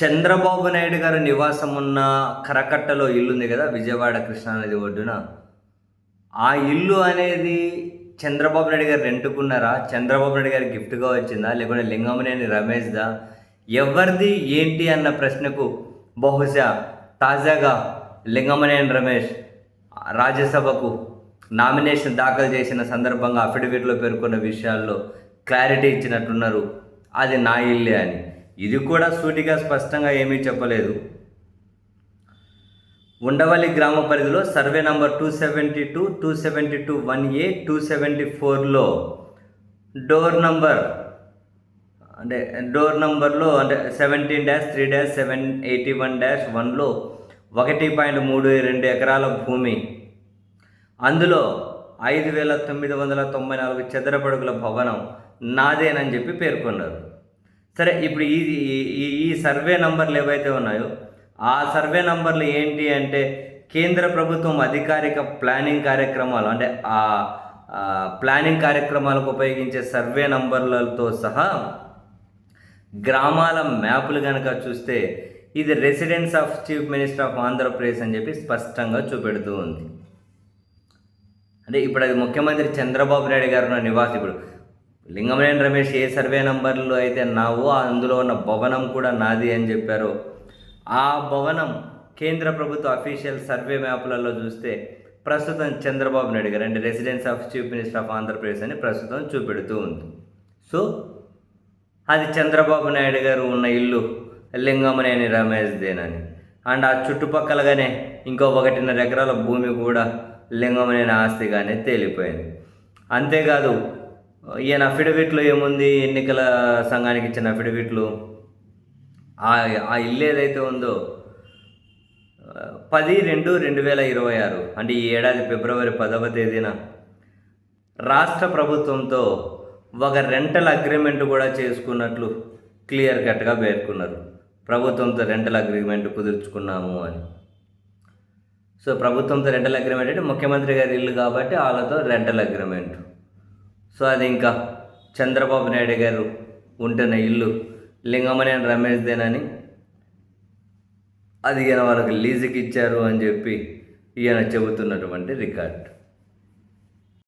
చంద్రబాబు నాయుడు గారి నివాసం ఉన్న కరకట్టలో ఇల్లుంది కదా, విజయవాడ కృష్ణానది ఒడ్డున. ఆ ఇల్లు అనేది చంద్రబాబు నాయుడు గారు రెంటుకున్నారా, చంద్రబాబు నాయుడు గారి గిఫ్ట్గా వచ్చిందా, లేకుంటే లింగమనేని రమేష్దా, ఎవరిది ఏంటి అన్న ప్రశ్నకు బహుశా తాజాగా లింగమనేని రమేష్ రాజ్యసభకు నామినేషన్ దాఖలు చేసిన సందర్భంగా అఫిడవిట్లో పేర్కొన్న విషయాల్లో క్లారిటీ ఇచ్చినట్టున్నారు. అది నా ఇల్లే అని. ఇది కూడా సూటిగా స్పష్టంగా ఏమీ చెప్పలేదు. ఉండవల్లి గ్రామ పరిధిలో సర్వే నంబర్ 272, 272 1A, 274లో డోర్ నంబర్లో 17-3-781-1లో 1.32 ఎకరాల భూమి, అందులో 5,994 చదరపడుగుల భవనం నాదేనని చెప్పి పేర్కొన్నారు. సరే, ఇప్పుడు ఈ సర్వే నంబర్లు ఏవైతే ఉన్నాయో ఆ సర్వే నంబర్లు ఏంటి అంటే కేంద్ర ప్రభుత్వం అధికారిక ప్లానింగ్ కార్యక్రమాలు, అంటే ఆ ప్లానింగ్ కార్యక్రమాలకు ఉపయోగించే సర్వే నంబర్లతో సహా గ్రామాల మ్యాపులు కనుక చూస్తే ఇది residence of chief minister of Andhra Pradesh అని చెప్పి స్పష్టంగా చూపెడుతూ ఉంది. అంటే ఇప్పుడు అది ముఖ్యమంత్రి చంద్రబాబు నాయుడు గారు ఉన్న నివాసం. ఇప్పుడు లింగమనేని రమేష్ ఏ సర్వే నంబర్లు అయితే నావో అందులో ఉన్న భవనం కూడా నాది అని చెప్పారో, ఆ భవనం కేంద్ర ప్రభుత్వ అఫీషియల్ సర్వే మ్యాప్లలో చూస్తే ప్రస్తుతం చంద్రబాబు నాయుడు గారు, అంటే residence of chief minister of Andhra Pradesh అని ప్రస్తుతం చూపెడుతూ ఉంది. సో అది చంద్రబాబు నాయుడు గారు ఉన్న ఇల్లు లింగమనేని రమేష్దేనని, అండ్ ఆ చుట్టుపక్కలగానే ఇంకో 1.5 ఎకరాల భూమి కూడా లింగమనేని ఆస్తిగానే తేలిపోయింది. అంతేకాదు, ఈయన అఫిడవిట్లో ఏముంది, ఎన్నికల సంఘానికి ఇచ్చిన అఫిడవిట్లు ఆ ఇల్లు ఏదైతే ఉందో 10/2/2026, అంటే ఈ ఏడాది ఫిబ్రవరి 10వ తేదీన రాష్ట్ర ప్రభుత్వంతో ఒక రెంటల్ అగ్రిమెంట్ కూడా చేసుకున్నట్లు క్లియర్ కట్గా పేర్కొన్నారు. ప్రభుత్వంతో రెంటల్ అగ్రిమెంట్ కుదుర్చుకున్నాము అని. సో ప్రభుత్వంతో రెంటల్ అగ్రిమెంట్ అంటే ముఖ్యమంత్రి గారి ఇల్లు కాబట్టి వాళ్ళతో రెంటల్ అగ్రిమెంట్. సో అది ఇంకా చంద్రబాబు నాయుడు గారు ఉంటున్న ఇల్లు లింగమనేని రమేష్దేనని, అది ఈయన వాళ్ళకి లీజుకి ఇచ్చారు అని చెప్పి ఈయన చెబుతున్నటువంటి రికార్డ్.